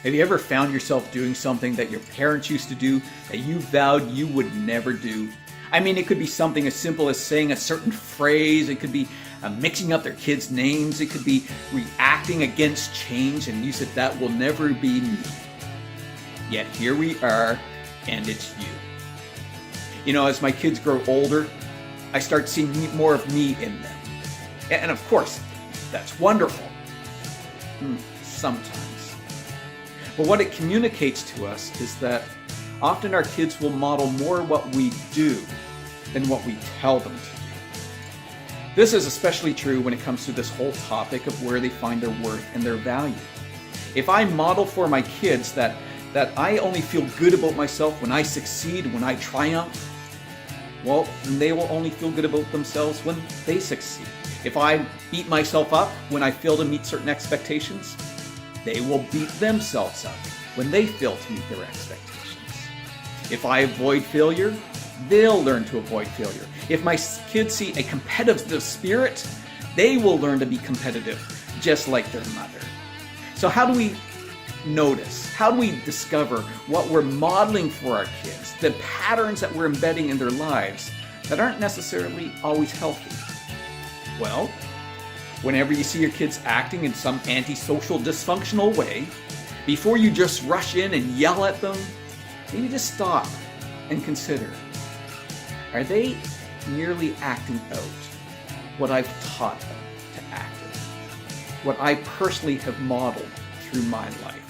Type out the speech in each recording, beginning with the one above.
Have you ever found yourself doing something that your parents used to do that you vowed you would never do? I mean, it could be something as simple as saying a certain phrase. It could be mixing up their kids' names. It could be reacting against change, and you said, that will never be me. Yet here we are, and it's you. You know, as my kids grow older, I start seeing more of me in them. And of course, that's wonderful. Sometimes. But what it communicates to us is that often our kids will model more what we do than what we tell them to do. This is especially true when it comes to this whole topic of where they find their worth and their value. If I model for my kids that I only feel good about myself when I succeed, when I triumph, well, then they will only feel good about themselves when they succeed. If I beat myself up when I fail to meet certain expectations, they will beat themselves up when they fail to meet their expectations. If I avoid failure, they'll learn to avoid failure. If my kids see a competitive spirit, they will learn to be competitive, just like their mother. So how do we notice? How do we discover what we're modeling for our kids, the patterns that we're embedding in their lives that aren't necessarily always healthy? Well, whenever you see your kids acting in some antisocial, dysfunctional way, before you just rush in and yell at them, maybe just stop and consider. Are they merely acting out what I've taught them to act in? What I personally have modeled through my life?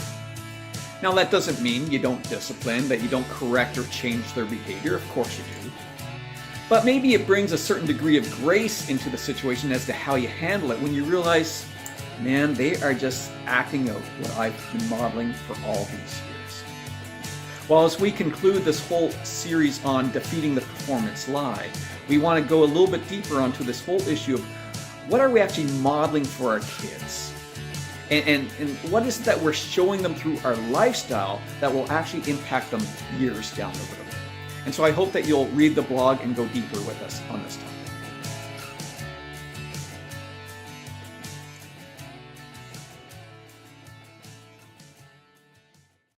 Now, that doesn't mean you don't discipline, that you don't correct or change their behavior. Of course you do. But maybe it brings a certain degree of grace into the situation as to how you handle it when you realize, man, they are just acting out what I've been modeling for all these years. Well, as we conclude this whole series on defeating the performance lie, we want to go a little bit deeper onto this whole issue of what are we actually modeling for our kids? And what is it that we're showing them through our lifestyle that will actually impact them years down the road? And so I hope that you'll read the blog and go deeper with us on this topic.